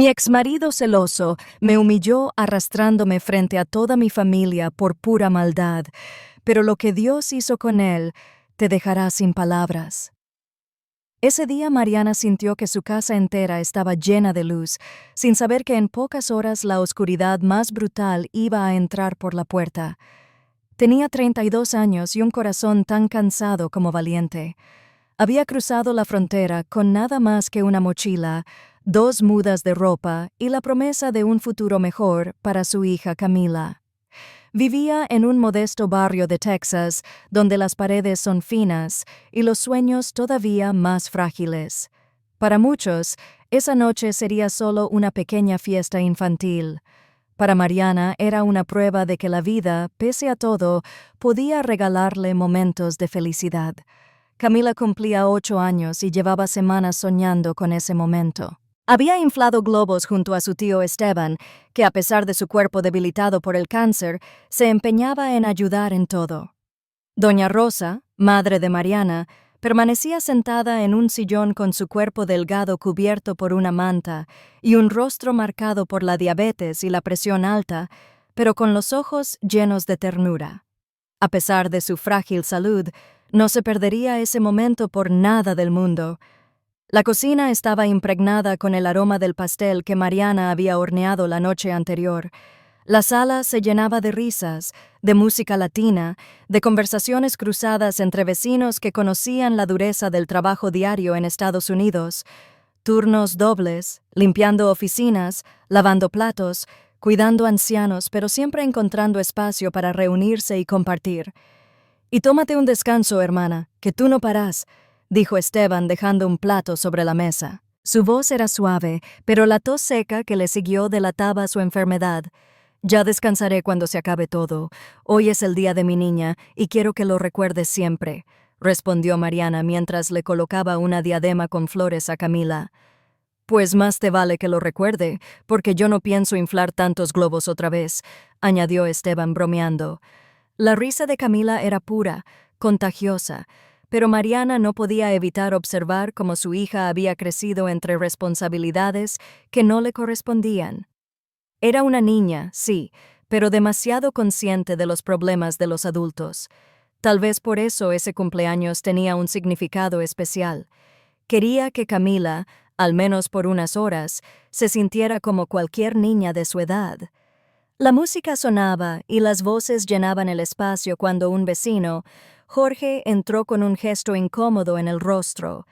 Mi exmarido celoso me humilló arrastrándome frente a toda mi familia por pura maldad, pero lo que Dios hizo con él te dejará sin palabras. Ese día Mariana sintió que su casa entera estaba llena de luz, sin saber que en pocas horas la oscuridad más brutal iba a entrar por la puerta. Tenía 32 años y un corazón tan cansado como valiente. Había cruzado la frontera con nada más que una mochila, 2 mudas de ropa y la promesa de un futuro mejor para su hija Camila. Vivía en un modesto barrio de Texas, donde las paredes son finas y los sueños todavía más frágiles. Para muchos, esa noche sería solo una pequeña fiesta infantil. Para Mariana era una prueba de que la vida, pese a todo, podía regalarle momentos de felicidad. Camila cumplía 8 años y llevaba semanas soñando con ese momento. Había inflado globos junto a su tío Esteban, que a pesar de su cuerpo debilitado por el cáncer, se empeñaba en ayudar en todo. Doña Rosa, madre de Mariana, permanecía sentada en un sillón con su cuerpo delgado cubierto por una manta y un rostro marcado por la diabetes y la presión alta, pero con los ojos llenos de ternura. A pesar de su frágil salud, no se perdería ese momento por nada del mundo. La cocina estaba impregnada con el aroma del pastel que Mariana había horneado la noche anterior. La sala se llenaba de risas, de música latina, de conversaciones cruzadas entre vecinos que conocían la dureza del trabajo diario en Estados Unidos, turnos dobles, limpiando oficinas, lavando platos, cuidando ancianos, pero siempre encontrando espacio para reunirse y compartir. «Y tómate un descanso, hermana, que tú no parás», dijo Esteban dejando un plato sobre la mesa. Su voz era suave, pero la tos seca que le siguió delataba su enfermedad. «Ya descansaré cuando se acabe todo. Hoy es el día de mi niña y quiero que lo recuerdes siempre», respondió Mariana mientras le colocaba una diadema con flores a Camila. «Pues más te vale que lo recuerde, porque yo no pienso inflar tantos globos otra vez», añadió Esteban bromeando. La risa de Camila era pura, contagiosa, pero Mariana no podía evitar observar cómo su hija había crecido entre responsabilidades que no le correspondían. Era una niña, sí, pero demasiado consciente de los problemas de los adultos. Tal vez por eso ese cumpleaños tenía un significado especial. Quería que Camila, al menos por unas horas, se sintiera como cualquier niña de su edad. La música sonaba y las voces llenaban el espacio cuando un vecino, Jorge, entró con un gesto incómodo en el rostro.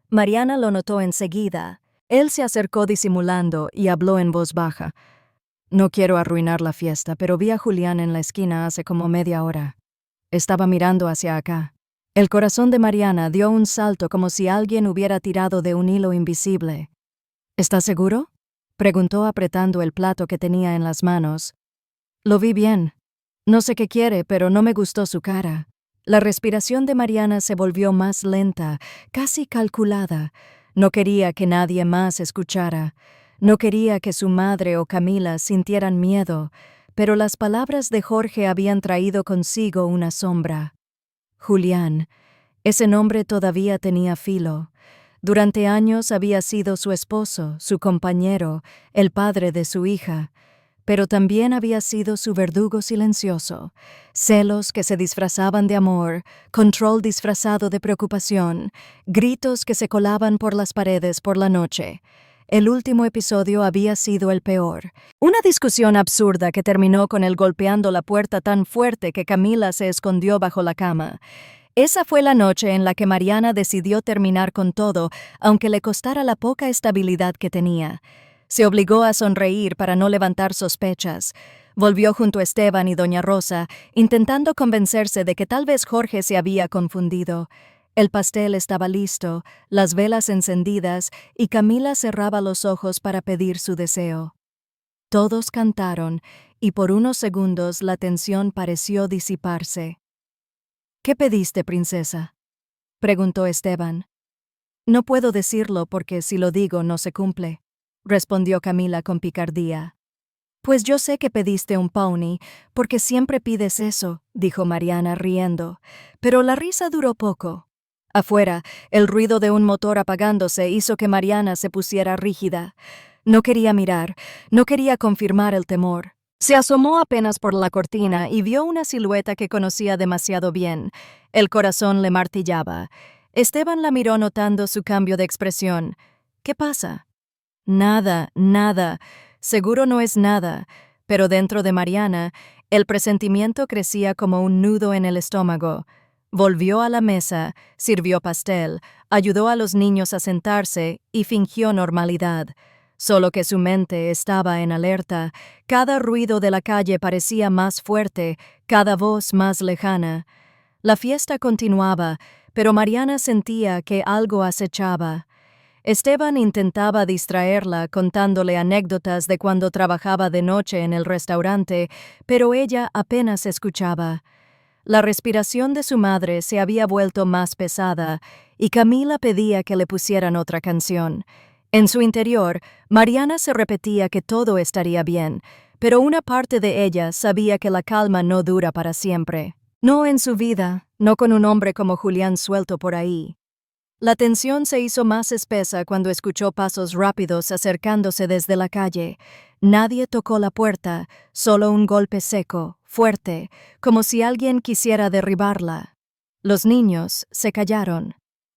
Mariana lo notó enseguida. Él se acercó disimulando y habló en voz baja. «No quiero arruinar la fiesta, pero vi a Julián en la esquina hace como media hora. Estaba mirando hacia acá». El corazón de Mariana dio un salto como si alguien hubiera tirado de un hilo invisible. «¿Estás seguro?», preguntó apretando el plato que tenía en las manos. «Lo vi bien. No sé qué quiere, pero no me gustó su cara». La respiración de Mariana se volvió más lenta, casi calculada. No quería que nadie más escuchara. No quería que su madre o Camila sintieran miedo, pero las palabras de Jorge habían traído consigo una sombra. Julián. Ese nombre todavía tenía filo. Durante años había sido su esposo, su compañero, el padre de su hija, pero también había sido su verdugo silencioso, celos que se disfrazaban de amor, control disfrazado de preocupación, gritos que se colaban por las paredes por la noche. El último episodio había sido el peor. Una discusión absurda que terminó con él golpeando la puerta tan fuerte que Camila se escondió bajo la cama. Esa fue la noche en la que Mariana decidió terminar con todo, aunque le costara la poca estabilidad que tenía. Se obligó a sonreír para no levantar sospechas. Volvió junto a Esteban y doña Rosa, intentando convencerse de que tal vez Jorge se había confundido. El pastel estaba listo, las velas encendidas, y Camila cerraba los ojos para pedir su deseo. Todos cantaron, y por unos segundos la tensión pareció disiparse. «¿Qué pediste, princesa?», preguntó Esteban. «No puedo decirlo porque si lo digo no se cumple», respondió Camila con picardía. «Pues yo sé que pediste un pony, porque siempre pides eso», dijo Mariana riendo, pero la risa duró poco. Afuera, el ruido de un motor apagándose hizo que Mariana se pusiera rígida. No quería mirar, no quería confirmar el temor. Se asomó apenas por la cortina y vio una silueta que conocía demasiado bien. El corazón le martillaba. Esteban la miró notando su cambio de expresión. ¿Qué pasa? Nada, nada. Seguro no es nada. Pero dentro de Mariana, el presentimiento crecía como un nudo en el estómago. Volvió a la mesa, sirvió pastel, ayudó a los niños a sentarse y fingió normalidad. Solo que su mente estaba en alerta. Cada ruido de la calle parecía más fuerte, cada voz más lejana. La fiesta continuaba, pero Mariana sentía que algo acechaba. Esteban intentaba distraerla contándole anécdotas de cuando trabajaba de noche en el restaurante, pero ella apenas escuchaba. La respiración de su madre se había vuelto más pesada y Camila pedía que le pusieran otra canción. En su interior, Mariana se repetía que todo estaría bien, pero una parte de ella sabía que la calma no dura para siempre. No en su vida, no con un hombre como Julián suelto por ahí. La tensión se hizo más espesa cuando escuchó pasos rápidos acercándose desde la calle. Nadie tocó la puerta, solo un golpe seco, fuerte, como si alguien quisiera derribarla. Los niños se callaron.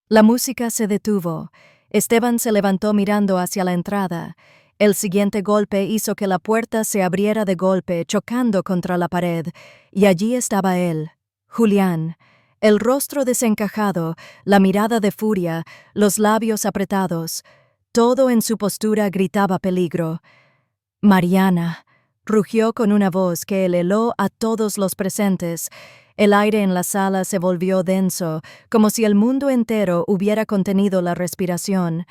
La música se detuvo. Esteban se levantó mirando hacia la entrada. El siguiente golpe hizo que la puerta se abriera de golpe, chocando contra la pared, y allí estaba él, Julián. El rostro desencajado, la mirada de furia, los labios apretados, todo en su postura gritaba peligro. «Mariana», rugió con una voz que heló a todos los presentes. El aire en la sala se volvió denso, como si el mundo entero hubiera contenido la respiración.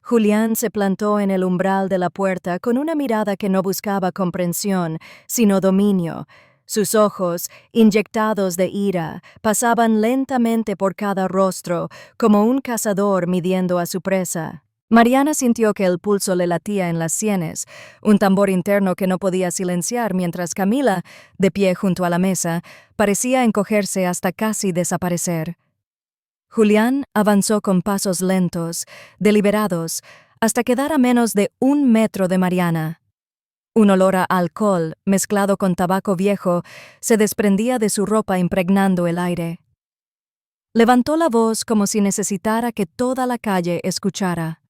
Julián se plantó en el umbral de la puerta con una mirada que no buscaba comprensión, sino dominio. Sus ojos, inyectados de ira, pasaban lentamente por cada rostro, como un cazador midiendo a su presa. Mariana sintió que el pulso le latía en las sienes, un tambor interno que no podía silenciar mientras Camila, de pie junto a la mesa, parecía encogerse hasta casi desaparecer. Julián avanzó con pasos lentos, deliberados, hasta quedar a menos de 1 metro de Mariana. Un olor a alcohol, mezclado con tabaco viejo, se desprendía de su ropa impregnando el aire. Levantó la voz como si necesitara que toda la calle escuchara.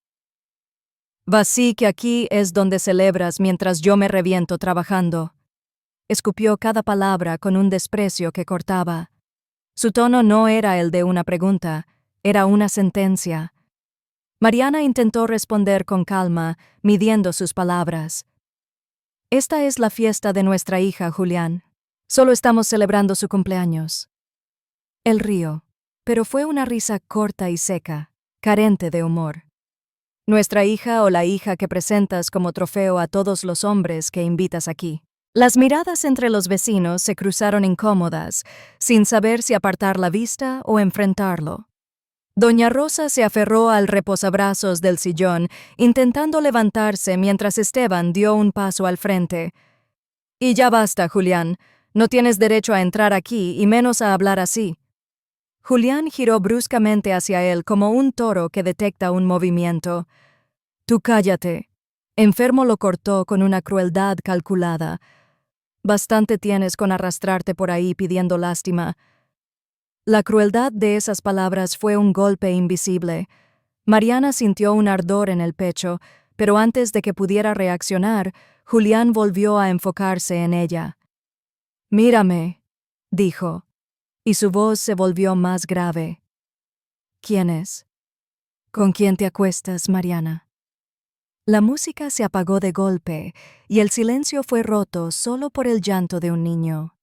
«Va sí que aquí es donde celebras mientras yo me reviento trabajando». Escupió cada palabra con un desprecio que cortaba. Su tono no era el de una pregunta, era una sentencia. Mariana intentó responder con calma, midiendo sus palabras. «Esta es la fiesta de nuestra hija, Julián. Solo estamos celebrando su cumpleaños». Él rió, pero fue una risa corta y seca, carente de humor. «Nuestra hija o la hija que presentas como trofeo a todos los hombres que invitas aquí». Las miradas entre los vecinos se cruzaron incómodas, sin saber si apartar la vista o enfrentarlo. Doña Rosa se aferró al reposabrazos del sillón, intentando levantarse mientras Esteban dio un paso al frente. «Y ya basta, Julián. No tienes derecho a entrar aquí y menos a hablar así». Julián giró bruscamente hacia él como un toro que detecta un movimiento. «Tú cállate». Enfermo lo cortó con una crueldad calculada. «Bastante tienes con arrastrarte por ahí pidiendo lástima». La crueldad de esas palabras fue un golpe invisible. Mariana sintió un ardor en el pecho, pero antes de que pudiera reaccionar, Julián volvió a enfocarse en ella. «Mírame», dijo, y su voz se volvió más grave. «¿Quién es? ¿Con quién te acuestas, Mariana?» La música se apagó de golpe, y el silencio fue roto solo por el llanto de un niño.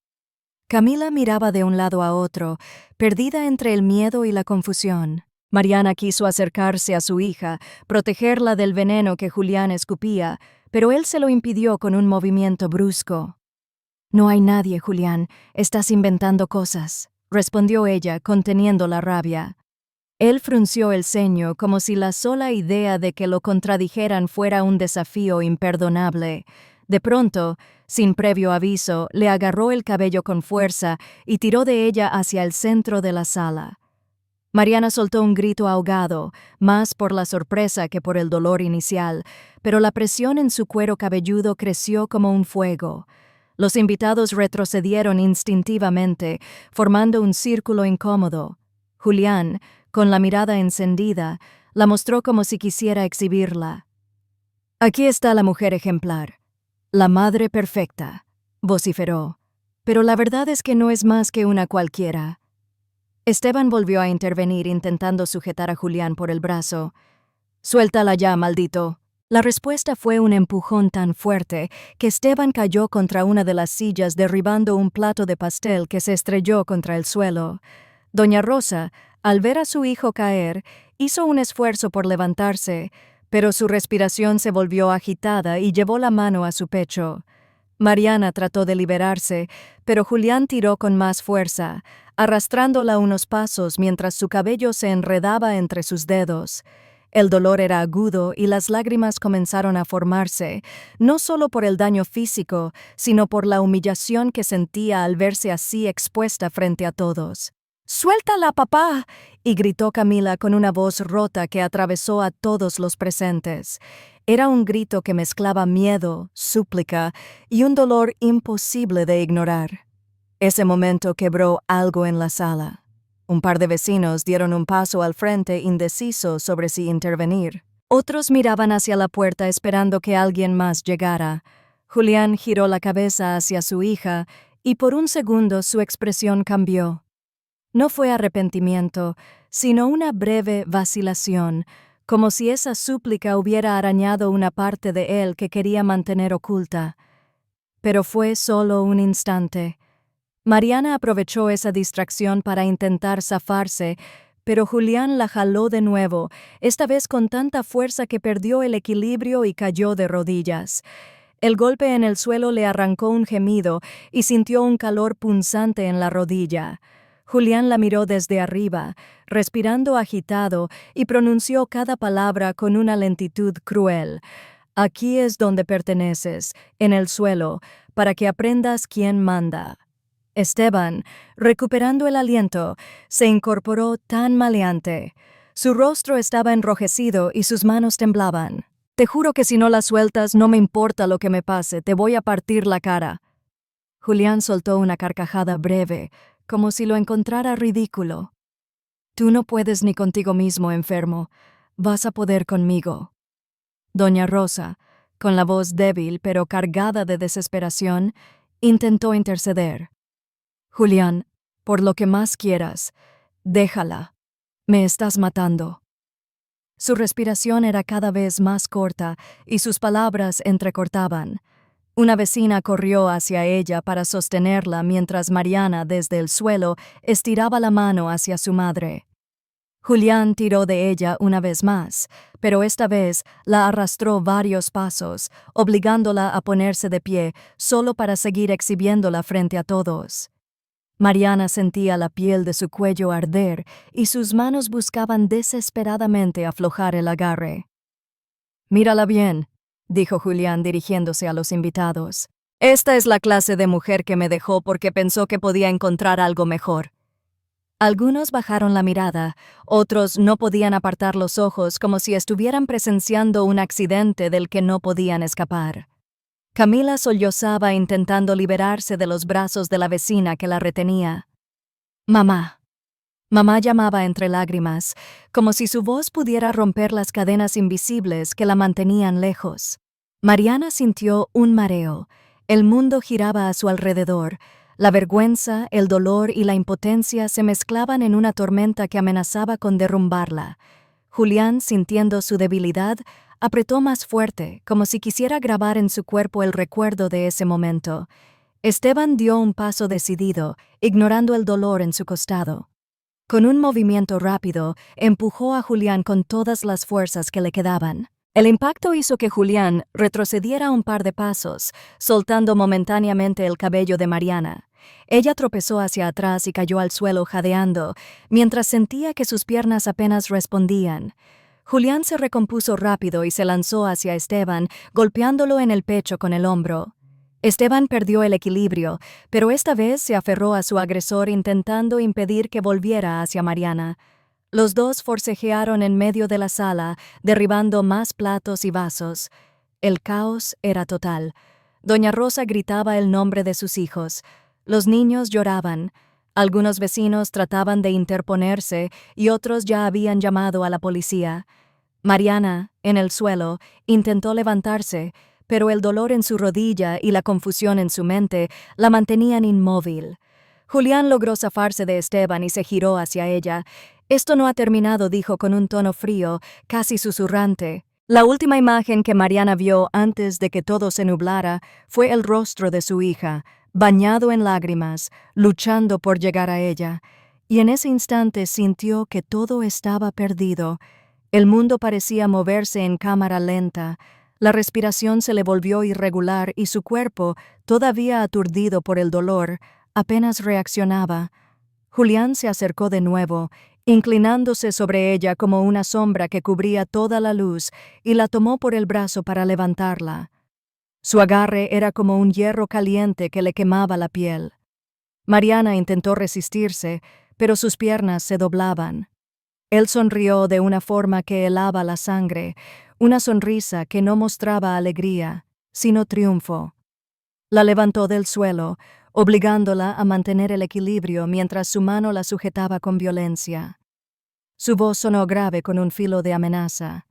Camila miraba de un lado a otro, perdida entre el miedo y la confusión. Mariana quiso acercarse a su hija, protegerla del veneno que Julián escupía, pero él se lo impidió con un movimiento brusco. «No hay nadie, Julián, estás inventando cosas», respondió ella, conteniendo la rabia. Él frunció el ceño como si la sola idea de que lo contradijeran fuera un desafío imperdonable. De pronto, sin previo aviso, le agarró el cabello con fuerza y tiró de ella hacia el centro de la sala. Mariana soltó un grito ahogado, más por la sorpresa que por el dolor inicial, pero la presión en su cuero cabelludo creció como un fuego. Los invitados retrocedieron instintivamente, formando un círculo incómodo. Julián, con la mirada encendida, la mostró como si quisiera exhibirla. «Aquí está la mujer ejemplar, la madre perfecta», vociferó. «Pero la verdad es que no es más que una cualquiera». Esteban volvió a intervenir intentando sujetar a Julián por el brazo. «Suéltala ya, maldito». La respuesta fue un empujón tan fuerte que Esteban cayó contra una de las sillas derribando un plato de pastel que se estrelló contra el suelo. Doña Rosa, al ver a su hijo caer, hizo un esfuerzo por levantarse, pero su respiración se volvió agitada y llevó la mano a su pecho. Mariana trató de liberarse, pero Julián tiró con más fuerza, arrastrándola unos pasos mientras su cabello se enredaba entre sus dedos. El dolor era agudo y las lágrimas comenzaron a formarse, no solo por el daño físico, sino por la humillación que sentía al verse así expuesta frente a todos. «¡Suéltala, papá!», y gritó Camila con una voz rota que atravesó a todos los presentes. Era un grito que mezclaba miedo, súplica y un dolor imposible de ignorar. Ese momento quebró algo en la sala. Un par de vecinos dieron un paso al frente indecisos sobre si intervenir. Otros miraban hacia la puerta esperando que alguien más llegara. Julián giró la cabeza hacia su hija y por un segundo su expresión cambió. No fue arrepentimiento, sino una breve vacilación, como si esa súplica hubiera arañado una parte de él que quería mantener oculta. Pero fue solo un instante. Mariana aprovechó esa distracción para intentar zafarse, pero Julián la jaló de nuevo, esta vez con tanta fuerza que perdió el equilibrio y cayó de rodillas. El golpe en el suelo le arrancó un gemido y sintió un calor punzante en la rodilla. Julián la miró desde arriba, respirando agitado, y pronunció cada palabra con una lentitud cruel. «Aquí es donde perteneces, en el suelo, para que aprendas quién manda». Esteban, recuperando el aliento, se incorporó tan maleante. Su rostro estaba enrojecido y sus manos temblaban. «Te juro que si no la sueltas, no me importa lo que me pase, te voy a partir la cara». Julián soltó una carcajada breve, como si lo encontrara ridículo. «Tú no puedes ni contigo mismo, enfermo. Vas a poder conmigo». Doña Rosa, con la voz débil pero cargada de desesperación, intentó interceder. «Julián, por lo que más quieras, déjala. Me estás matando». Su respiración era cada vez más corta y sus palabras entrecortaban. Una vecina corrió hacia ella para sostenerla mientras Mariana, desde el suelo, estiraba la mano hacia su madre. Julián tiró de ella una vez más, pero esta vez la arrastró varios pasos, obligándola a ponerse de pie solo para seguir exhibiéndola frente a todos. Mariana sentía la piel de su cuello arder y sus manos buscaban desesperadamente aflojar el agarre. «Mírala bien», dijo Julián dirigiéndose a los invitados. «Esta es la clase de mujer que me dejó porque pensó que podía encontrar algo mejor». Algunos bajaron la mirada, otros no podían apartar los ojos como si estuvieran presenciando un accidente del que no podían escapar. Camila sollozaba intentando liberarse de los brazos de la vecina que la retenía. «Mamá». Mamá llamaba entre lágrimas, como si su voz pudiera romper las cadenas invisibles que la mantenían lejos. Mariana sintió un mareo. El mundo giraba a su alrededor. La vergüenza, el dolor y la impotencia se mezclaban en una tormenta que amenazaba con derrumbarla. Julián, sintiendo su debilidad, apretó más fuerte, como si quisiera grabar en su cuerpo el recuerdo de ese momento. Esteban dio un paso decidido, ignorando el dolor en su costado. Con un movimiento rápido, empujó a Julián con todas las fuerzas que le quedaban. El impacto hizo que Julián retrocediera un par de pasos, soltando momentáneamente el cabello de Mariana. Ella tropezó hacia atrás y cayó al suelo jadeando, mientras sentía que sus piernas apenas respondían. Julián se recompuso rápido y se lanzó hacia Esteban, golpeándolo en el pecho con el hombro. Esteban perdió el equilibrio, pero esta vez se aferró a su agresor intentando impedir que volviera hacia Mariana. Los dos forcejearon en medio de la sala, derribando más platos y vasos. El caos era total. Doña Rosa gritaba el nombre de sus hijos. Los niños lloraban. Algunos vecinos trataban de interponerse y otros ya habían llamado a la policía. Mariana, en el suelo, intentó levantarse, pero el dolor en su rodilla y la confusión en su mente la mantenían inmóvil. Julián logró zafarse de Esteban y se giró hacia ella. «Esto no ha terminado», dijo con un tono frío, casi susurrante. La última imagen que Mariana vio antes de que todo se nublara fue el rostro de su hija, bañado en lágrimas, luchando por llegar a ella. Y en ese instante sintió que todo estaba perdido. El mundo parecía moverse en cámara lenta. La respiración se le volvió irregular y su cuerpo, todavía aturdido por el dolor, apenas reaccionaba. Julián se acercó de nuevo, inclinándose sobre ella como una sombra que cubría toda la luz, y la tomó por el brazo para levantarla. Su agarre era como un hierro caliente que le quemaba la piel. Mariana intentó resistirse, pero sus piernas se doblaban. Él sonrió de una forma que helaba la sangre, una sonrisa que no mostraba alegría, sino triunfo. La levantó del suelo, obligándola a mantener el equilibrio mientras su mano la sujetaba con violencia. Su voz sonó grave con un filo de amenaza.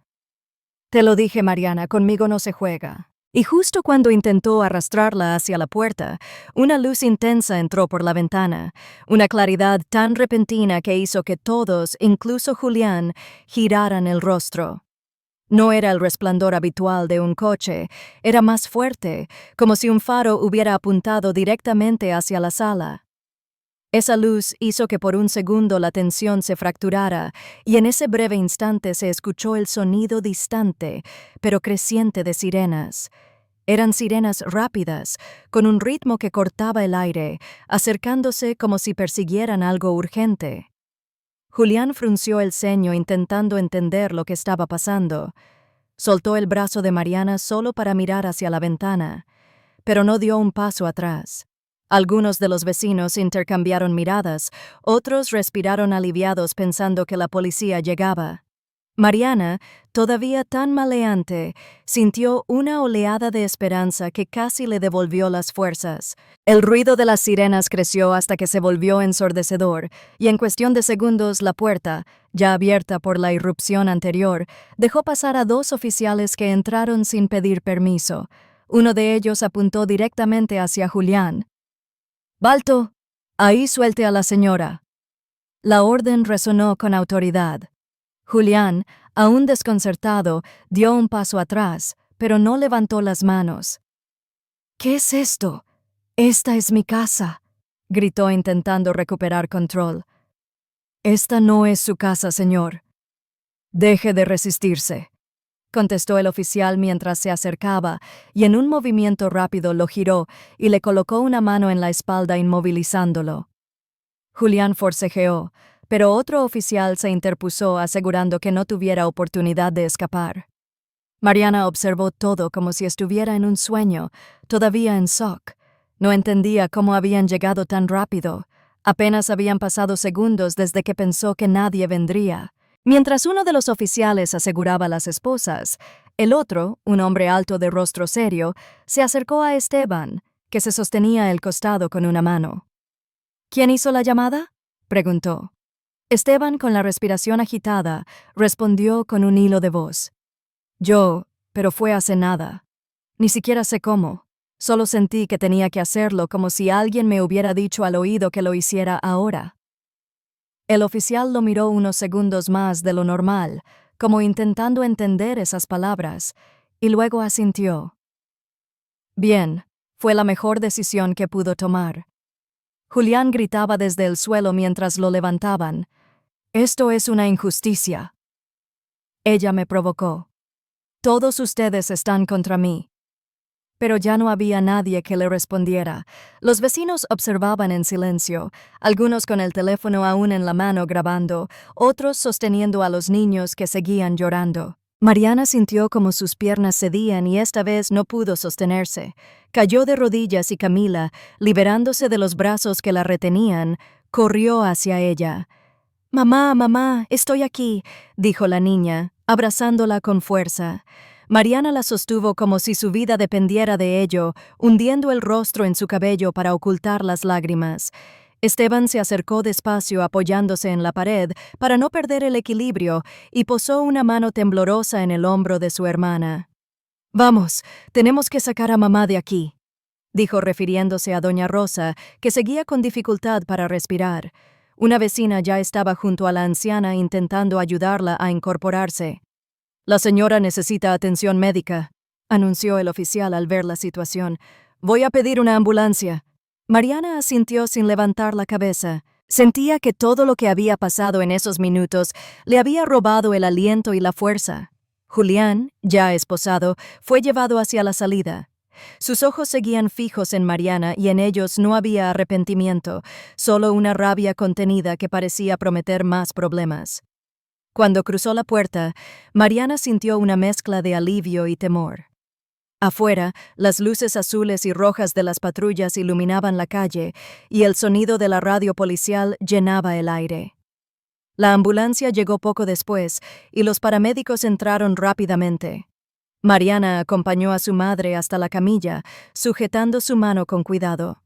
«Te lo dije, Mariana, conmigo no se juega». Y justo cuando intentó arrastrarla hacia la puerta, una luz intensa entró por la ventana, una claridad tan repentina que hizo que todos, incluso Julián, giraran el rostro. No era el resplandor habitual de un coche, era más fuerte, como si un faro hubiera apuntado directamente hacia la sala. Esa luz hizo que por un segundo la tensión se fracturara, y en ese breve instante se escuchó el sonido distante, pero creciente de sirenas. Eran sirenas rápidas, con un ritmo que cortaba el aire, acercándose como si persiguieran algo urgente. Julián frunció el ceño intentando entender lo que estaba pasando. Soltó el brazo de Mariana solo para mirar hacia la ventana, pero no dio un paso atrás. Algunos de los vecinos intercambiaron miradas, otros respiraron aliviados pensando que la policía llegaba. Mariana, todavía tan maleante, sintió una oleada de esperanza que casi le devolvió las fuerzas. El ruido de las sirenas creció hasta que se volvió ensordecedor, y en cuestión de segundos la puerta, ya abierta por la irrupción anterior, dejó pasar a 2 oficiales que entraron sin pedir permiso. Uno de ellos apuntó directamente hacia Julián. «Balto, ahí suelte a la señora». La orden resonó con autoridad. Julián, aún desconcertado, dio un paso atrás, pero no levantó las manos. «¿Qué es esto? Esta es mi casa», gritó intentando recuperar control. «Esta no es su casa, señor». «Deje de resistirse», contestó el oficial mientras se acercaba, y en un movimiento rápido lo giró y le colocó una mano en la espalda inmovilizándolo. Julián forcejeó, pero otro oficial se interpuso asegurando que no tuviera oportunidad de escapar. Mariana observó todo como si estuviera en un sueño, todavía en shock. No entendía cómo habían llegado tan rápido. Apenas habían pasado segundos desde que pensó que nadie vendría. Mientras uno de los oficiales aseguraba a las esposas, el otro, un hombre alto de rostro serio, se acercó a Esteban, que se sostenía el costado con una mano. «¿Quién hizo la llamada?», preguntó. Esteban, con la respiración agitada, respondió con un hilo de voz. «Yo, pero fue hace nada. Ni siquiera sé cómo. Solo sentí que tenía que hacerlo como si alguien me hubiera dicho al oído que lo hiciera ahora». El oficial lo miró unos segundos más de lo normal, como intentando entender esas palabras, y luego asintió. «Bien, fue la mejor decisión que pudo tomar». Julián gritaba desde el suelo mientras lo levantaban. «Esto es una injusticia». Ella me provocó. «Todos ustedes están contra mí». Pero ya no había nadie que le respondiera. Los vecinos observaban en silencio, algunos con el teléfono aún en la mano grabando, otros sosteniendo a los niños que seguían llorando. Mariana sintió como sus piernas cedían y esta vez no pudo sostenerse. Cayó de rodillas y Camila, liberándose de los brazos que la retenían, corrió hacia ella. Mamá, mamá, estoy aquí, dijo la niña, abrazándola con fuerza. Mariana la sostuvo como si su vida dependiera de ello, hundiendo el rostro en su cabello para ocultar las lágrimas. Esteban se acercó despacio apoyándose en la pared para no perder el equilibrio y posó una mano temblorosa en el hombro de su hermana. «Vamos, tenemos que sacar a mamá de aquí», dijo refiriéndose a doña Rosa, que seguía con dificultad para respirar. Una vecina ya estaba junto a la anciana intentando ayudarla a incorporarse. «La señora necesita atención médica», anunció el oficial al ver la situación. «Voy a pedir una ambulancia». Mariana asintió sin levantar la cabeza. Sentía que todo lo que había pasado en esos minutos le había robado el aliento y la fuerza. Julián, ya esposado, fue llevado hacia la salida. Sus ojos seguían fijos en Mariana y en ellos no había arrepentimiento, solo una rabia contenida que parecía prometer más problemas. Cuando cruzó la puerta, Mariana sintió una mezcla de alivio y temor. Afuera, las luces azules y rojas de las patrullas iluminaban la calle y el sonido de la radio policial llenaba el aire. La ambulancia llegó poco después y los paramédicos entraron rápidamente. Mariana acompañó a su madre hasta la camilla, sujetando su mano con cuidado.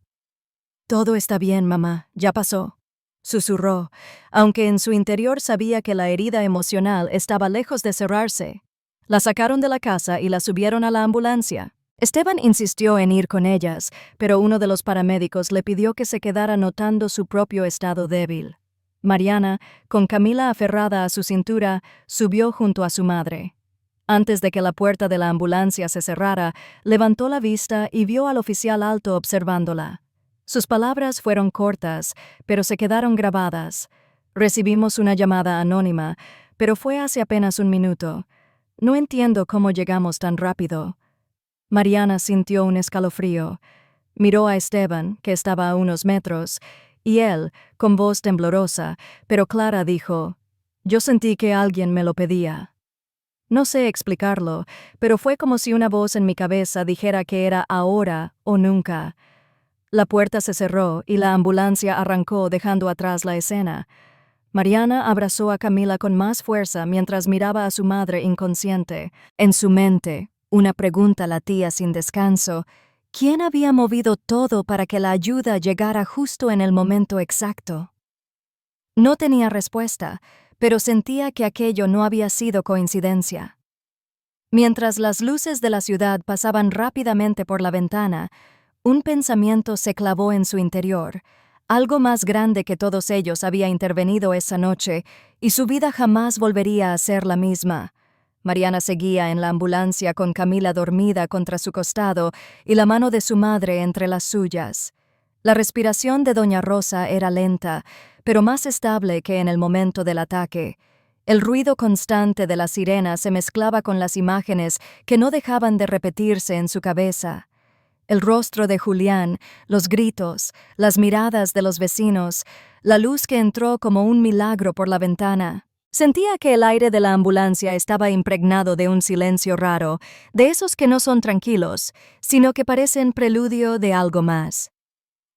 «Todo está bien, mamá, ya pasó», susurró, aunque en su interior sabía que la herida emocional estaba lejos de cerrarse. La sacaron de la casa y la subieron a la ambulancia. Esteban insistió en ir con ellas, pero uno de los paramédicos le pidió que se quedara notando su propio estado débil. Mariana, con Camila aferrada a su cintura, subió junto a su madre. Antes de que la puerta de la ambulancia se cerrara, levantó la vista y vio al oficial alto observándola. Sus palabras fueron cortas, pero se quedaron grabadas. «Recibimos una llamada anónima, pero fue hace apenas un minuto. No entiendo cómo llegamos tan rápido». Mariana sintió un escalofrío. Miró a Esteban, que estaba a unos metros, y él, con voz temblorosa, pero clara, dijo: «Yo sentí que alguien me lo pedía». No sé explicarlo, pero fue como si una voz en mi cabeza dijera que era ahora o nunca. La puerta se cerró y la ambulancia arrancó dejando atrás la escena. Mariana abrazó a Camila con más fuerza mientras miraba a su madre inconsciente. En su mente, una pregunta latía sin descanso. ¿Quién había movido todo para que la ayuda llegara justo en el momento exacto? No tenía respuesta, pero sentía que aquello no había sido coincidencia. Mientras las luces de la ciudad pasaban rápidamente por la ventana, un pensamiento se clavó en su interior. Algo más grande que todos ellos había intervenido esa noche, y su vida jamás volvería a ser la misma. Mariana seguía en la ambulancia con Camila dormida contra su costado y la mano de su madre entre las suyas. La respiración de doña Rosa era lenta, pero más estable que en el momento del ataque. El ruido constante de la sirena se mezclaba con las imágenes que no dejaban de repetirse en su cabeza. El rostro de Julián, los gritos, las miradas de los vecinos, la luz que entró como un milagro por la ventana. Sentía que el aire de la ambulancia estaba impregnado de un silencio raro, de esos que no son tranquilos, sino que parecen preludio de algo más.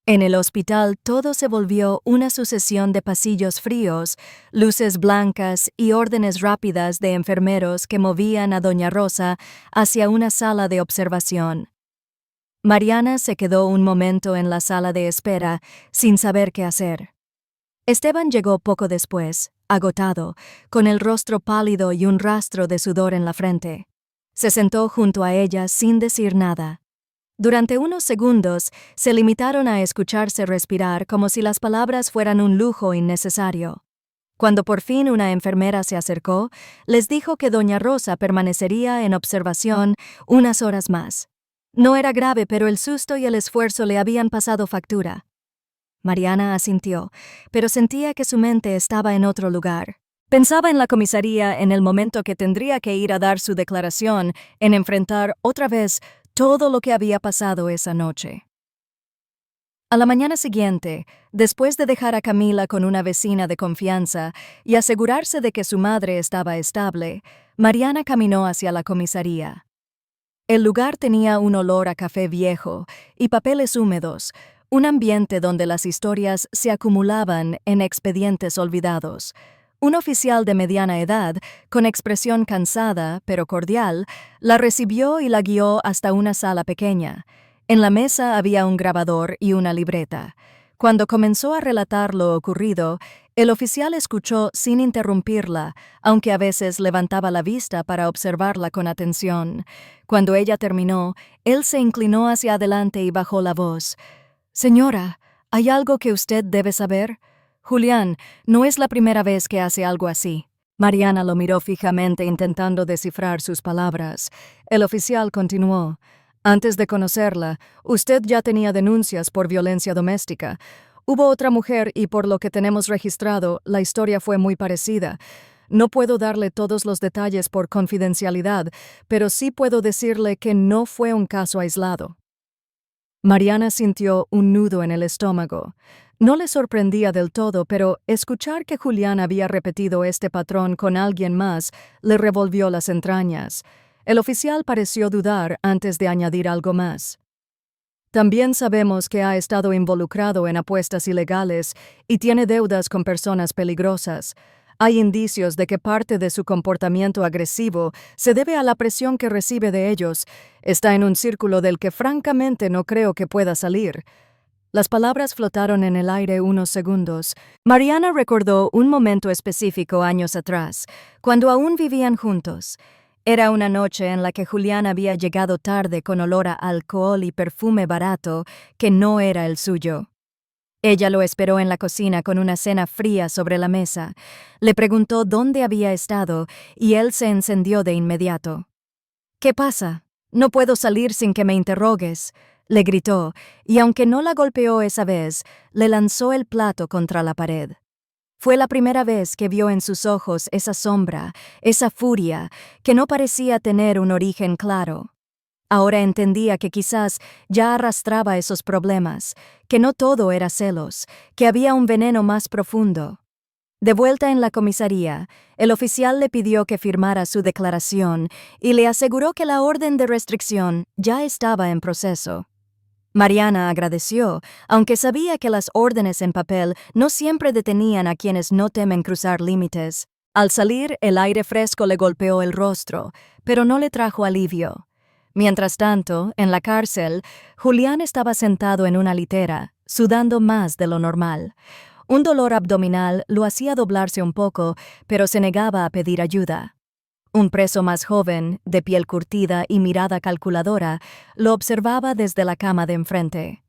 En el hospital todo se volvió una sucesión de pasillos fríos, luces blancas y órdenes rápidas de enfermeros que movían a doña Rosa hacia una sala de observación. Mariana se quedó un momento en la sala de espera, sin saber qué hacer. Esteban llegó poco después, agotado, con el rostro pálido y un rastro de sudor en la frente. Se sentó junto a ella sin decir nada. Durante unos segundos se limitaron a escucharse respirar como si las palabras fueran un lujo innecesario. Cuando por fin una enfermera se acercó, les dijo que doña Rosa permanecería en observación unas horas más. No era grave, pero el susto y el esfuerzo le habían pasado factura. Mariana asintió, pero sentía que su mente estaba en otro lugar. Pensaba en la comisaría, en el momento que tendría que ir a dar su declaración, en enfrentar otra vez todo lo que había pasado esa noche. A la mañana siguiente, después de dejar a Camila con una vecina de confianza y asegurarse de que su madre estaba estable, Mariana caminó hacia la comisaría. El lugar tenía un olor a café viejo y papeles húmedos, un ambiente donde las historias se acumulaban en expedientes olvidados. Un oficial de mediana edad, con expresión cansada pero cordial, la recibió y la guió hasta una sala pequeña. En la mesa había un grabador y una libreta. Cuando comenzó a relatar lo ocurrido, el oficial escuchó sin interrumpirla, aunque a veces levantaba la vista para observarla con atención. Cuando ella terminó, él se inclinó hacia adelante y bajó la voz. «Señora, ¿hay algo que usted debe saber? Julián, no es la primera vez que hace algo así». Mariana lo miró fijamente intentando descifrar sus palabras. El oficial continuó. «Antes de conocerla, usted ya tenía denuncias por violencia doméstica. Hubo otra mujer y por lo que tenemos registrado, la historia fue muy parecida. No puedo darle todos los detalles por confidencialidad, pero sí puedo decirle que no fue un caso aislado». Mariana sintió un nudo en el estómago. No le sorprendía del todo, pero escuchar que Julián había repetido este patrón con alguien más le revolvió las entrañas. El oficial pareció dudar antes de añadir algo más. «También sabemos que ha estado involucrado en apuestas ilegales y tiene deudas con personas peligrosas. Hay indicios de que parte de su comportamiento agresivo se debe a la presión que recibe de ellos. Está en un círculo del que francamente no creo que pueda salir». Las palabras flotaron en el aire unos segundos. Mariana recordó un momento específico años atrás, cuando aún vivían juntos. Era una noche en la que Julián había llegado tarde con olor a alcohol y perfume barato que no era el suyo. Ella lo esperó en la cocina con una cena fría sobre la mesa. Le preguntó dónde había estado y él se encendió de inmediato. «¿Qué pasa? No puedo salir sin que me interrogues», le gritó, y aunque no la golpeó esa vez, le lanzó el plato contra la pared. Fue la primera vez que vio en sus ojos esa sombra, esa furia, que no parecía tener un origen claro. Ahora entendía que quizás ya arrastraba esos problemas, que no todo era celos, que había un veneno más profundo. De vuelta en la comisaría, el oficial le pidió que firmara su declaración y le aseguró que la orden de restricción ya estaba en proceso. Mariana agradeció, aunque sabía que las órdenes en papel no siempre detenían a quienes no temen cruzar límites. Al salir, el aire fresco le golpeó el rostro, pero no le trajo alivio. Mientras tanto, en la cárcel, Julián estaba sentado en una litera, sudando más de lo normal. Un dolor abdominal lo hacía doblarse un poco, pero se negaba a pedir ayuda. Un preso más joven, de piel curtida y mirada calculadora, lo observaba desde la cama de enfrente.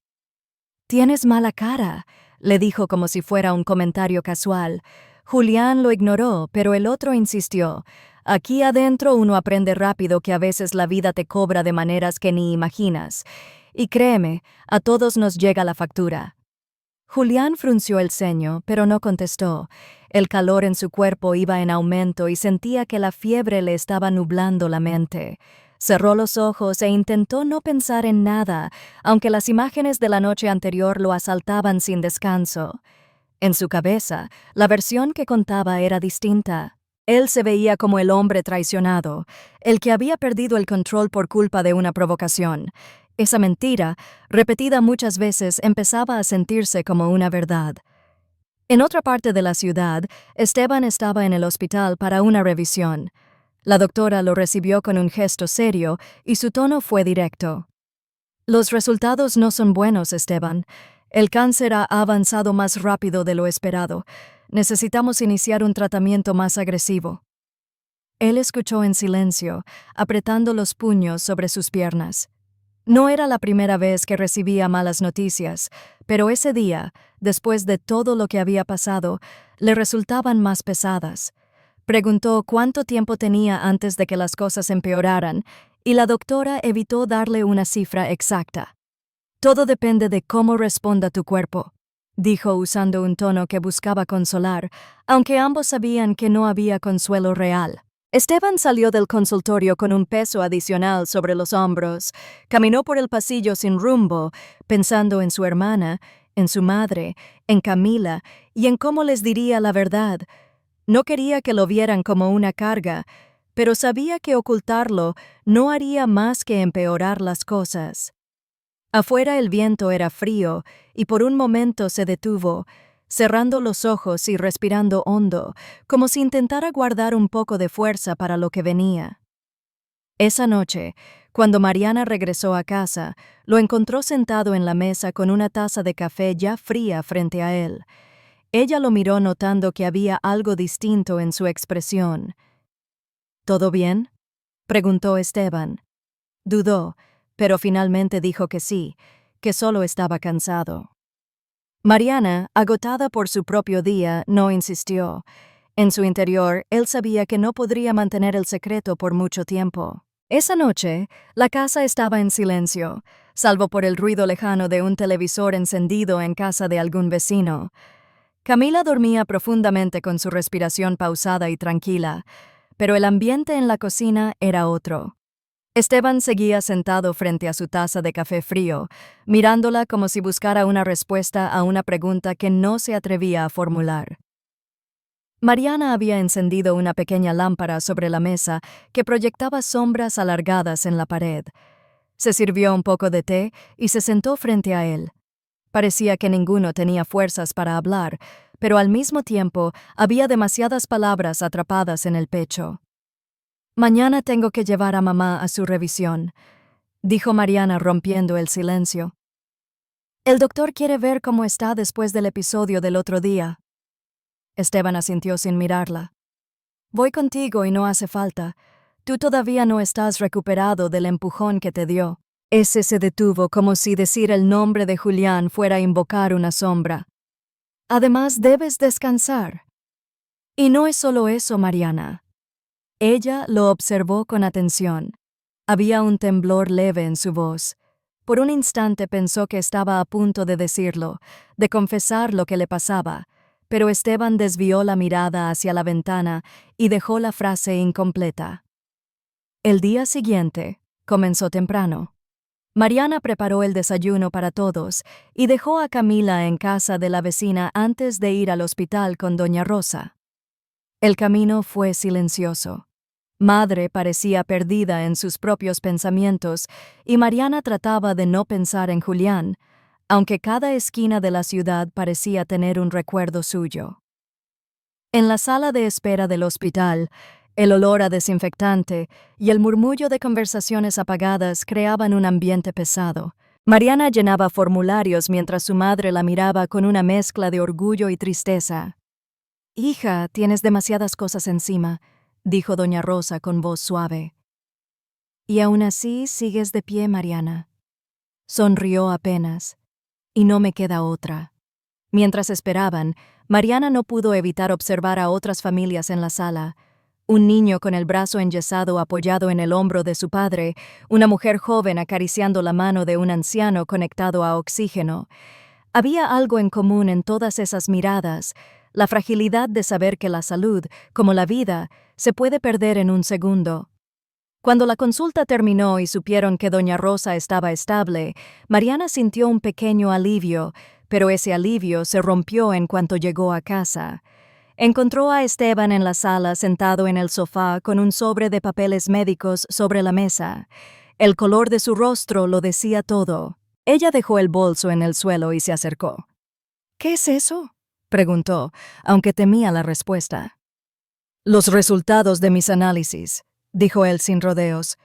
«Tienes mala cara», le dijo como si fuera un comentario casual. Julián lo ignoró, pero el otro insistió. «Aquí adentro uno aprende rápido que a veces la vida te cobra de maneras que ni imaginas. Y créeme, a todos nos llega la factura». Julián frunció el ceño, pero no contestó. El calor en su cuerpo iba en aumento y sentía que la fiebre le estaba nublando la mente. Cerró los ojos e intentó no pensar en nada, aunque las imágenes de la noche anterior lo asaltaban sin descanso. En su cabeza, la versión que contaba era distinta. Él se veía como el hombre traicionado, el que había perdido el control por culpa de una provocación. Esa mentira, repetida muchas veces, empezaba a sentirse como una verdad. En otra parte de la ciudad, Esteban estaba en el hospital para una revisión. La doctora lo recibió con un gesto serio y su tono fue directo. «Los resultados no son buenos, Esteban. El cáncer ha avanzado más rápido de lo esperado. Necesitamos iniciar un tratamiento más agresivo». Él escuchó en silencio, apretando los puños sobre sus piernas. No era la primera vez que recibía malas noticias, pero ese día, después de todo lo que había pasado, le resultaban más pesadas. Preguntó cuánto tiempo tenía antes de que las cosas empeoraran, y la doctora evitó darle una cifra exacta. «Todo depende de cómo responda tu cuerpo», dijo usando un tono que buscaba consolar, aunque ambos sabían que no había consuelo real. Esteban salió del consultorio con un peso adicional sobre los hombros. Caminó por el pasillo sin rumbo, pensando en su hermana, en su madre, en Camila y en cómo les diría la verdad. No quería que lo vieran como una carga, pero sabía que ocultarlo no haría más que empeorar las cosas. Afuera el viento era frío y por un momento se detuvo, cerrando los ojos y respirando hondo, como si intentara guardar un poco de fuerza para lo que venía. Esa noche, cuando Mariana regresó a casa, lo encontró sentado en la mesa con una taza de café ya fría frente a él. Ella lo miró notando que había algo distinto en su expresión. ¿Todo bien?, preguntó Esteban. Dudó, pero finalmente dijo que sí, que solo estaba cansado. Mariana, agotada por su propio día, no insistió. En su interior, él sabía que no podría mantener el secreto por mucho tiempo. Esa noche, la casa estaba en silencio, salvo por el ruido lejano de un televisor encendido en casa de algún vecino. Camila dormía profundamente con su respiración pausada y tranquila, pero el ambiente en la cocina era otro. Esteban seguía sentado frente a su taza de café frío, mirándola como si buscara una respuesta a una pregunta que no se atrevía a formular. Mariana había encendido una pequeña lámpara sobre la mesa que proyectaba sombras alargadas en la pared. Se sirvió un poco de té y se sentó frente a él. Parecía que ninguno tenía fuerzas para hablar, pero al mismo tiempo había demasiadas palabras atrapadas en el pecho. «Mañana tengo que llevar a mamá a su revisión», dijo Mariana rompiendo el silencio. «El doctor quiere ver cómo está después del episodio del otro día». Esteban asintió sin mirarla. «Voy contigo y no hace falta. Tú todavía no estás recuperado del empujón que te dio». Ese se detuvo como si decir el nombre de Julián fuera invocar una sombra. «Además, debes descansar». «Y no es solo eso, Mariana». Ella lo observó con atención. Había un temblor leve en su voz. Por un instante pensó que estaba a punto de decirlo, de confesar lo que le pasaba, pero Esteban desvió la mirada hacia la ventana y dejó la frase incompleta. El día siguiente, comenzó temprano. Mariana preparó el desayuno para todos y dejó a Camila en casa de la vecina antes de ir al hospital con doña Rosa. El camino fue silencioso. Madre parecía perdida en sus propios pensamientos y Mariana trataba de no pensar en Julián, aunque cada esquina de la ciudad parecía tener un recuerdo suyo. En la sala de espera del hospital, el olor a desinfectante y el murmullo de conversaciones apagadas creaban un ambiente pesado. Mariana llenaba formularios mientras su madre la miraba con una mezcla de orgullo y tristeza. «Hija, tienes demasiadas cosas encima», dijo doña Rosa con voz suave. «Y aún así sigues de pie, Mariana». Sonrió apenas. «Y no me queda otra». Mientras esperaban, Mariana no pudo evitar observar a otras familias en la sala. Un niño con el brazo enyesado apoyado en el hombro de su padre, una mujer joven acariciando la mano de un anciano conectado a oxígeno. Había algo en común en todas esas miradas, la fragilidad de saber que la salud, como la vida, se puede perder en un segundo. Cuando la consulta terminó y supieron que doña Rosa estaba estable, Mariana sintió un pequeño alivio, pero ese alivio se rompió en cuanto llegó a casa. Encontró a Esteban en la sala sentado en el sofá con un sobre de papeles médicos sobre la mesa. El color de su rostro lo decía todo. Ella dejó el bolso en el suelo y se acercó. «¿Qué es eso?», preguntó, aunque temía la respuesta. «Los resultados de mis análisis», dijo él sin rodeos.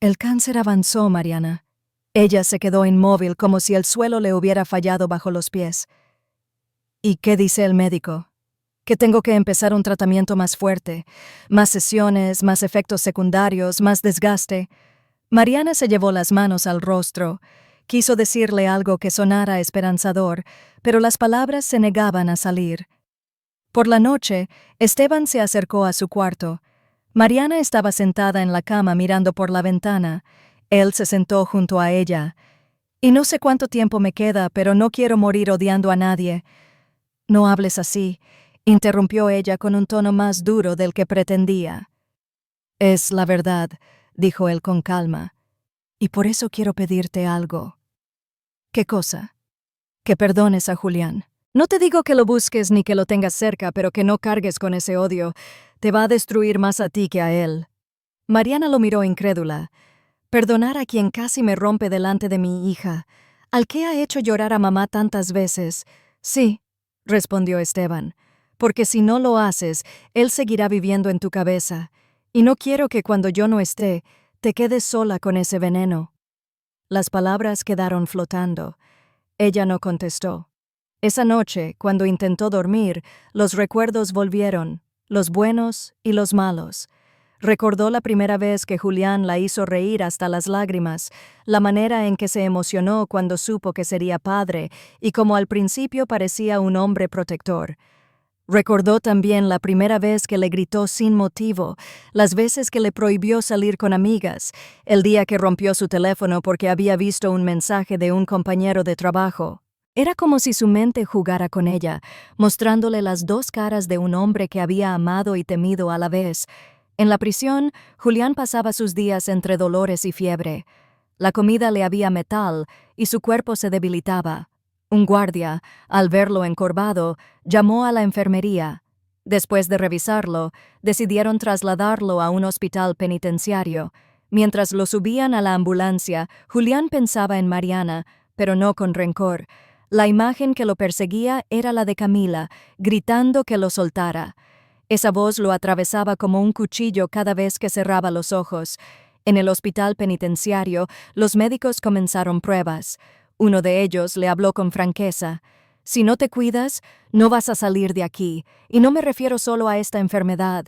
«El cáncer avanzó, Mariana». Ella se quedó inmóvil como si el suelo le hubiera fallado bajo los pies. «¿Y qué dice el médico?». «Que tengo que empezar un tratamiento más fuerte, más sesiones, más efectos secundarios, más desgaste». Mariana se llevó las manos al rostro. Quiso decirle algo que sonara esperanzador, pero las palabras se negaban a salir. Por la noche, Esteban se acercó a su cuarto. Mariana estaba sentada en la cama mirando por la ventana. Él se sentó junto a ella. «Y no sé cuánto tiempo me queda, pero no quiero morir odiando a nadie». «No hables así», interrumpió ella con un tono más duro del que pretendía. «Es la verdad», dijo él con calma. «Y por eso quiero pedirte algo». «¿Qué cosa?». «Que perdones a Julián. No te digo que lo busques ni que lo tengas cerca, pero que no cargues con ese odio. Te va a destruir más a ti que a él». Mariana lo miró incrédula. Perdonar a quien casi me rompe delante de mi hija, al que ha hecho llorar a mamá tantas veces. Sí, respondió Esteban, porque si no lo haces, él seguirá viviendo en tu cabeza, y no quiero que cuando yo no esté, te quedes sola con ese veneno. Las palabras quedaron flotando. Ella no contestó. Esa noche, cuando intentó dormir, los recuerdos volvieron, los buenos y los malos. Recordó la primera vez que Julián la hizo reír hasta las lágrimas, la manera en que se emocionó cuando supo que sería padre y cómo al principio parecía un hombre protector. Recordó también la primera vez que le gritó sin motivo, las veces que le prohibió salir con amigas, el día que rompió su teléfono porque había visto un mensaje de un compañero de trabajo. Era como si su mente jugara con ella, mostrándole las dos caras de un hombre que había amado y temido a la vez. En la prisión, Julián pasaba sus días entre dolores y fiebre. La comida le había metal y su cuerpo se debilitaba. Un guardia, al verlo encorvado, llamó a la enfermería. Después de revisarlo, decidieron trasladarlo a un hospital penitenciario. Mientras lo subían a la ambulancia, Julián pensaba en Mariana, pero no con rencor. La imagen que lo perseguía era la de Camila, gritando que lo soltara. Esa voz lo atravesaba como un cuchillo cada vez que cerraba los ojos. En el hospital penitenciario, los médicos comenzaron pruebas. Uno de ellos le habló con franqueza. Si no te cuidas, no vas a salir de aquí, y no me refiero solo a esta enfermedad.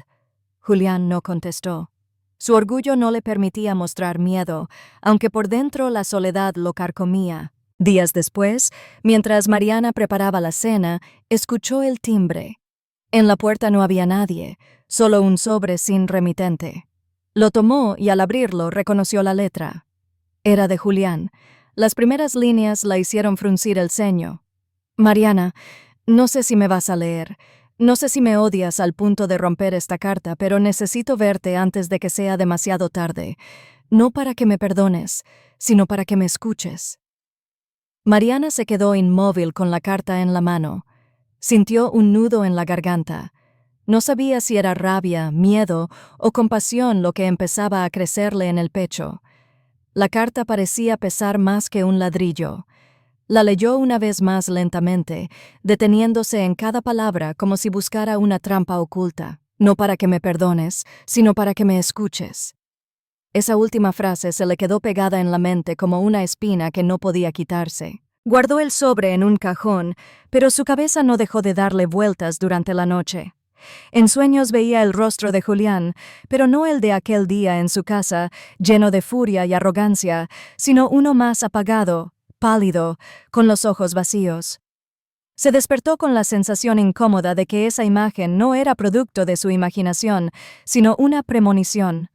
Julián no contestó. Su orgullo no le permitía mostrar miedo, aunque por dentro la soledad lo carcomía. Días después, mientras Mariana preparaba la cena, escuchó el timbre. En la puerta no había nadie, solo un sobre sin remitente. Lo tomó y al abrirlo reconoció la letra. Era de Julián. Las primeras líneas la hicieron fruncir el ceño. Mariana, no sé si me vas a leer. No sé si me odias al punto de romper esta carta, pero necesito verte antes de que sea demasiado tarde. No para que me perdones, sino para que me escuches. Mariana se quedó inmóvil con la carta en la mano. Sintió un nudo en la garganta. No sabía si era rabia, miedo o compasión lo que empezaba a crecerle en el pecho. La carta parecía pesar más que un ladrillo. La leyó una vez más lentamente, deteniéndose en cada palabra como si buscara una trampa oculta. No para que me perdones, sino para que me escuches. Esa última frase se le quedó pegada en la mente como una espina que no podía quitarse. Guardó el sobre en un cajón, pero su cabeza no dejó de darle vueltas durante la noche. En sueños veía el rostro de Julián, pero no el de aquel día en su casa, lleno de furia y arrogancia, sino uno más apagado, pálido, con los ojos vacíos. Se despertó con la sensación incómoda de que esa imagen no era producto de su imaginación, sino una premonición.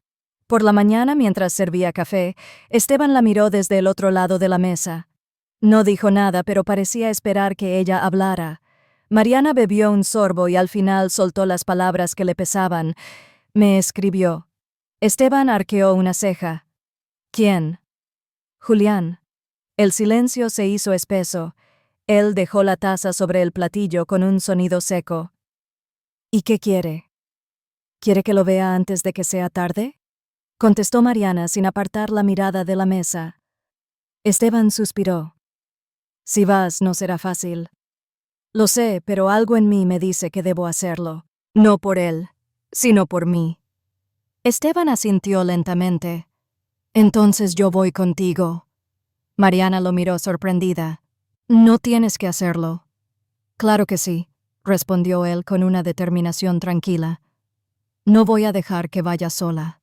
Por la mañana, mientras servía café, Esteban la miró desde el otro lado de la mesa. No dijo nada, pero parecía esperar que ella hablara. Mariana bebió un sorbo y al final soltó las palabras que le pesaban. Me escribió. Esteban arqueó una ceja. ¿Quién? Julián. El silencio se hizo espeso. Él dejó la taza sobre el platillo con un sonido seco. ¿Y qué quiere? ¿Quiere que lo vea antes de que sea tarde? Contestó Mariana sin apartar la mirada de la mesa. Esteban suspiró. Si vas, no será fácil. Lo sé, pero algo en mí me dice que debo hacerlo. No por él, sino por mí. Esteban asintió lentamente. Entonces yo voy contigo. Mariana lo miró sorprendida. No tienes que hacerlo. Claro que sí, respondió él con una determinación tranquila. No voy a dejar que vaya sola.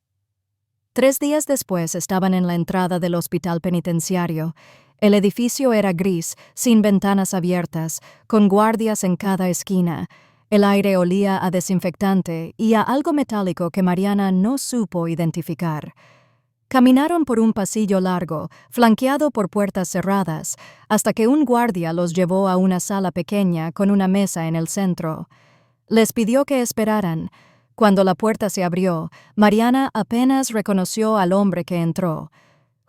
3 días después estaban en la entrada del hospital penitenciario. El edificio era gris, sin ventanas abiertas, con guardias en cada esquina. El aire olía a desinfectante y a algo metálico que Mariana no supo identificar. Caminaron por un pasillo largo, flanqueado por puertas cerradas, hasta que un guardia los llevó a una sala pequeña con una mesa en el centro. Les pidió que esperaran. Cuando la puerta se abrió, Mariana apenas reconoció al hombre que entró.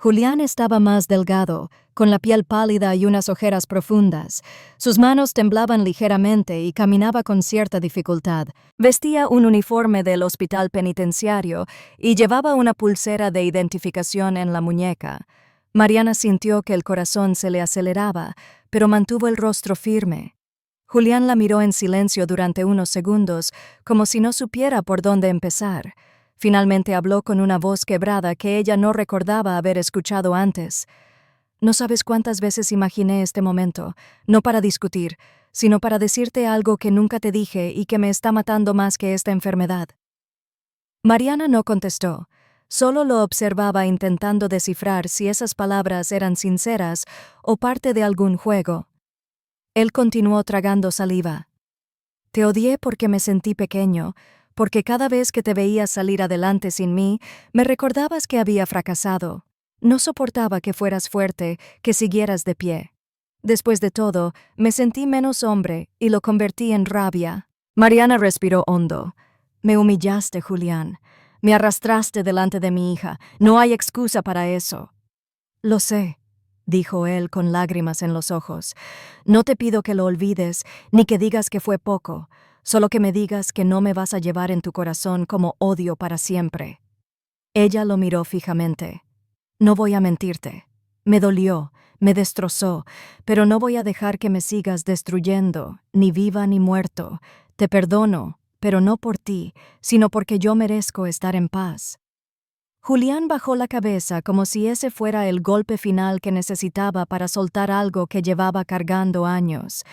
Julián estaba más delgado, con la piel pálida y unas ojeras profundas. Sus manos temblaban ligeramente y caminaba con cierta dificultad. Vestía un uniforme del hospital penitenciario y llevaba una pulsera de identificación en la muñeca. Mariana sintió que el corazón se le aceleraba, pero mantuvo el rostro firme. Julián la miró en silencio durante unos segundos, como si no supiera por dónde empezar. Finalmente habló con una voz quebrada que ella no recordaba haber escuchado antes. No sabes cuántas veces imaginé este momento, no para discutir, sino para decirte algo que nunca te dije y que me está matando más que esta enfermedad. Mariana no contestó, solo lo observaba intentando descifrar si esas palabras eran sinceras o parte de algún juego. Él continuó tragando saliva. Te odié porque me sentí pequeño, porque cada vez que te veía salir adelante sin mí, me recordabas que había fracasado. No soportaba que fueras fuerte, que siguieras de pie. Después de todo, me sentí menos hombre y lo convertí en rabia. Mariana respiró hondo. Me humillaste, Julián. Me arrastraste delante de mi hija. No hay excusa para eso. Lo sé, dijo él con lágrimas en los ojos. No te pido que lo olvides, ni que digas que fue poco. Solo que me digas que no me vas a llevar en tu corazón como odio para siempre. Ella lo miró fijamente. No voy a mentirte. Me dolió, me destrozó, pero no voy a dejar que me sigas destruyendo, ni viva ni muerto. Te perdono, pero no por ti, sino porque yo merezco estar en paz. Julián bajó la cabeza como si ese fuera el golpe final que necesitaba para soltar algo que llevaba cargando años.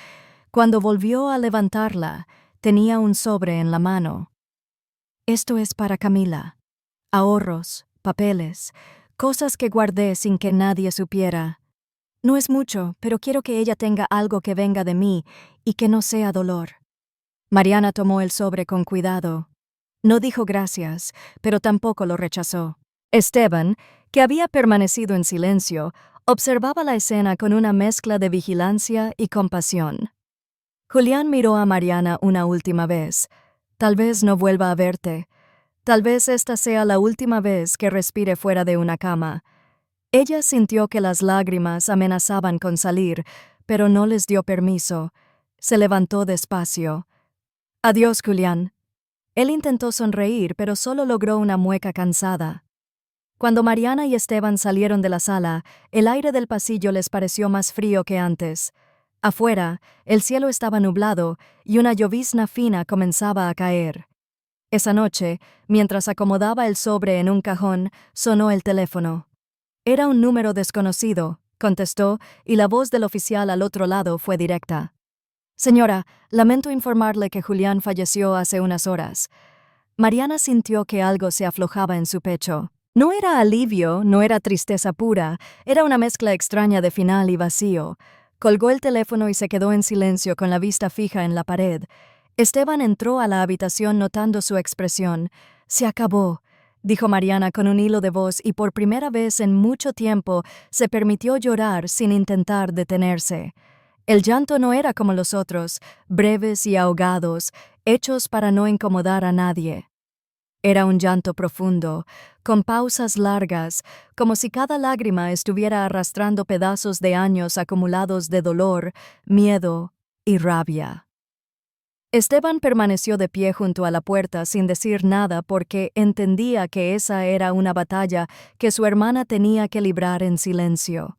Cuando volvió a levantarla, tenía un sobre en la mano. Esto es para Camila. Ahorros, papeles, cosas que guardé sin que nadie supiera. No es mucho, pero quiero que ella tenga algo que venga de mí y que no sea dolor. Mariana tomó el sobre con cuidado. No dijo gracias, pero tampoco lo rechazó. Esteban, que había permanecido en silencio, observaba la escena con una mezcla de vigilancia y compasión. Julián miró a Mariana una última vez. Tal vez no vuelva a verte. Tal vez esta sea la última vez que respire fuera de una cama. Ella sintió que las lágrimas amenazaban con salir, pero no les dio permiso. Se levantó despacio. Adiós, Julián. Él intentó sonreír, pero solo logró una mueca cansada. Cuando Mariana y Esteban salieron de la sala, el aire del pasillo les pareció más frío que antes. Afuera, el cielo estaba nublado y una llovizna fina comenzaba a caer. Esa noche, mientras acomodaba el sobre en un cajón, sonó el teléfono. Era un número desconocido, contestó, y la voz del oficial al otro lado fue directa. Señora, lamento informarle que Julián falleció hace unas horas. Mariana sintió que algo se aflojaba en su pecho. No era alivio, no era tristeza pura, era una mezcla extraña de final y vacío. Colgó el teléfono y se quedó en silencio con la vista fija en la pared. Esteban entró a la habitación notando su expresión. Se acabó, dijo Mariana con un hilo de voz y por primera vez en mucho tiempo se permitió llorar sin intentar detenerse. El llanto no era como los otros, breves y ahogados, hechos para no incomodar a nadie. Era un llanto profundo, con pausas largas, como si cada lágrima estuviera arrastrando pedazos de años acumulados de dolor, miedo y rabia. Esteban permaneció de pie junto a la puerta sin decir nada porque entendía que esa era una batalla que su hermana tenía que librar en silencio.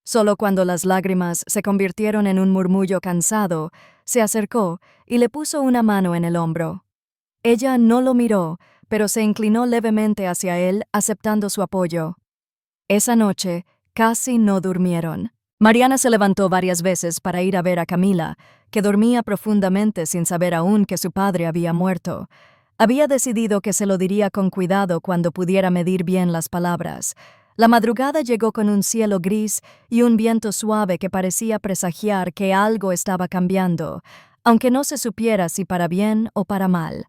Solo cuando las lágrimas se convirtieron en un murmullo cansado, se acercó y le puso una mano en el hombro. Ella no lo miró, pero se inclinó levemente hacia él, aceptando su apoyo. Esa noche, casi no durmieron. Mariana se levantó varias veces para ir a ver a Camila, que dormía profundamente sin saber aún que su padre había muerto. Había decidido que se lo diría con cuidado cuando pudiera medir bien las palabras. La madrugada llegó con un cielo gris y un viento suave que parecía presagiar que algo estaba cambiando, aunque no se supiera si para bien o para mal.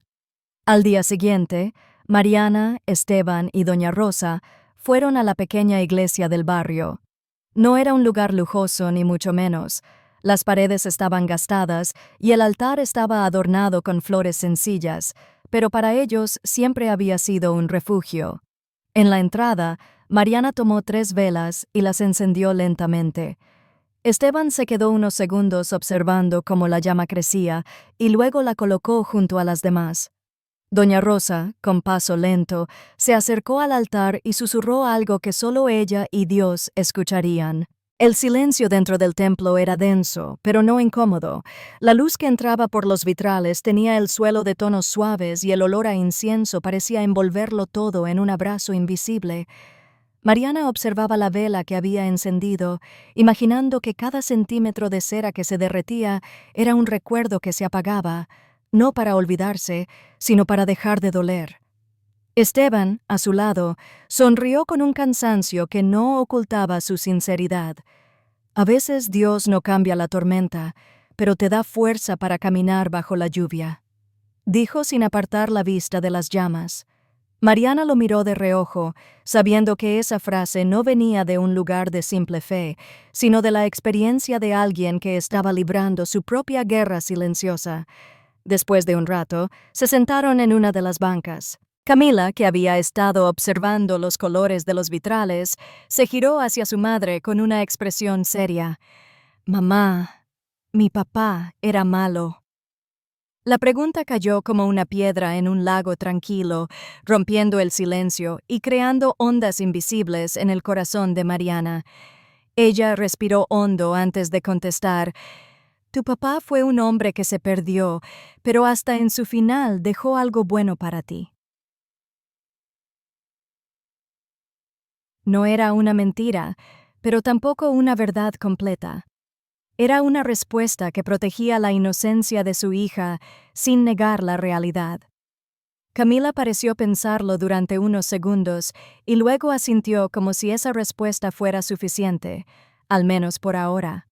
Al día siguiente, Mariana, Esteban y doña Rosa fueron a la pequeña iglesia del barrio. No era un lugar lujoso ni mucho menos. Las paredes estaban gastadas y el altar estaba adornado con flores sencillas, pero para ellos siempre había sido un refugio. En la entrada, Mariana tomó 3 velas y las encendió lentamente. Esteban se quedó unos segundos observando cómo la llama crecía y luego la colocó junto a las demás. Doña Rosa, con paso lento, se acercó al altar y susurró algo que solo ella y Dios escucharían. El silencio dentro del templo era denso, pero no incómodo. La luz que entraba por los vitrales tenía el suelo de tonos suaves y el olor a incienso parecía envolverlo todo en un abrazo invisible. Mariana observaba la vela que había encendido, imaginando que cada centímetro de cera que se derretía era un recuerdo que se apagaba, no para olvidarse, sino para dejar de doler. Esteban, a su lado, sonrió con un cansancio que no ocultaba su sinceridad. A veces Dios no cambia la tormenta, pero te da fuerza para caminar bajo la lluvia, dijo sin apartar la vista de las llamas. Mariana lo miró de reojo, sabiendo que esa frase no venía de un lugar de simple fe, sino de la experiencia de alguien que estaba librando su propia guerra silenciosa. Después de un rato, se sentaron en una de las bancas. Camila, que había estado observando los colores de los vitrales, se giró hacia su madre con una expresión seria. «Mamá, mi papá era malo». La pregunta cayó como una piedra en un lago tranquilo, rompiendo el silencio y creando ondas invisibles en el corazón de Mariana. Ella respiró hondo antes de contestar. «Tu papá fue un hombre que se perdió, pero hasta en su final dejó algo bueno para ti». No era una mentira, pero tampoco una verdad completa. Era una respuesta que protegía la inocencia de su hija sin negar la realidad. Camila pareció pensarlo durante unos segundos y luego asintió como si esa respuesta fuera suficiente, al menos por ahora.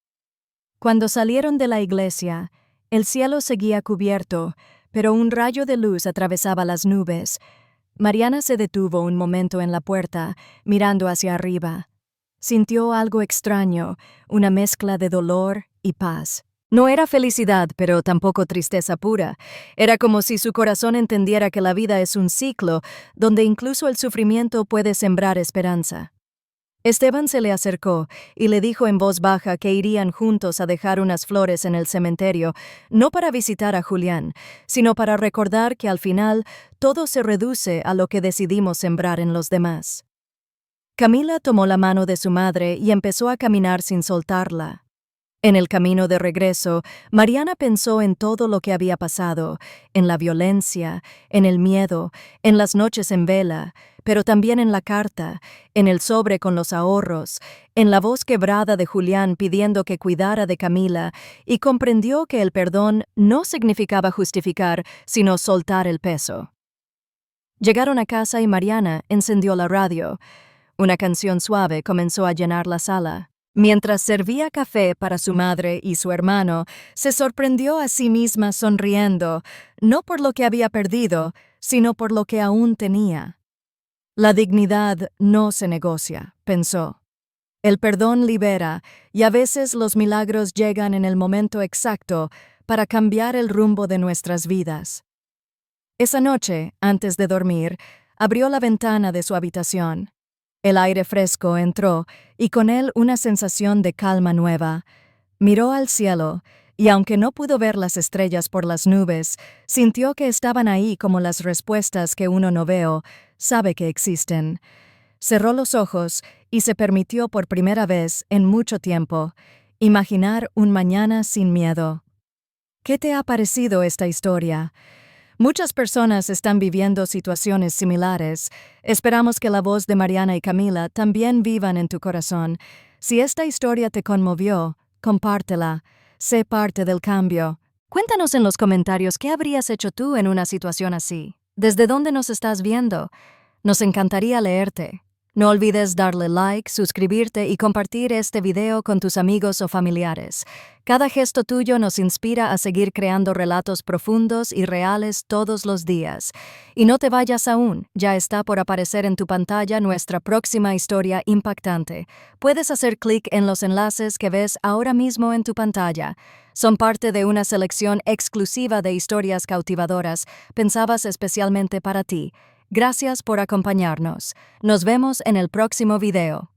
Cuando salieron de la iglesia, el cielo seguía cubierto, pero un rayo de luz atravesaba las nubes. Mariana se detuvo un momento en la puerta, mirando hacia arriba. Sintió algo extraño, una mezcla de dolor y paz. No era felicidad, pero tampoco tristeza pura. Era como si su corazón entendiera que la vida es un ciclo, donde incluso el sufrimiento puede sembrar esperanza. Esteban se le acercó y le dijo en voz baja que irían juntos a dejar unas flores en el cementerio, no para visitar a Julián, sino para recordar que al final todo se reduce a lo que decidimos sembrar en los demás. Camila tomó la mano de su madre y empezó a caminar sin soltarla. En el camino de regreso, Mariana pensó en todo lo que había pasado, en la violencia, en el miedo, en las noches en vela, pero también en la carta, en el sobre con los ahorros, en la voz quebrada de Julián pidiendo que cuidara de Camila, y comprendió que el perdón no significaba justificar, sino soltar el peso. Llegaron a casa y Mariana encendió la radio. Una canción suave comenzó a llenar la sala. Mientras servía café para su madre y su hermano, se sorprendió a sí misma sonriendo, no por lo que había perdido, sino por lo que aún tenía. La dignidad no se negocia, pensó. El perdón libera, y a veces los milagros llegan en el momento exacto para cambiar el rumbo de nuestras vidas. Esa noche, antes de dormir, abrió la ventana de su habitación. El aire fresco entró, y con él una sensación de calma nueva. Miró al cielo, y aunque no pudo ver las estrellas por las nubes, sintió que estaban ahí como las respuestas que uno no ve, sabe que existen. Cerró los ojos y se permitió por primera vez en mucho tiempo imaginar un mañana sin miedo. ¿Qué te ha parecido esta historia? Muchas personas están viviendo situaciones similares. Esperamos que la voz de Mariana y Camila también vivan en tu corazón. Si esta historia te conmovió, compártela. Sé parte del cambio. Cuéntanos en los comentarios qué habrías hecho tú en una situación así. ¿Desde dónde nos estás viendo? Nos encantaría leerte. No olvides darle like, suscribirte y compartir este video con tus amigos o familiares. Cada gesto tuyo nos inspira a seguir creando relatos profundos y reales todos los días. Y no te vayas aún, ya está por aparecer en tu pantalla nuestra próxima historia impactante. Puedes hacer clic en los enlaces que ves ahora mismo en tu pantalla. Son parte de una selección exclusiva de historias cautivadoras, pensadas especialmente para ti. Gracias por acompañarnos. Nos vemos en el próximo video.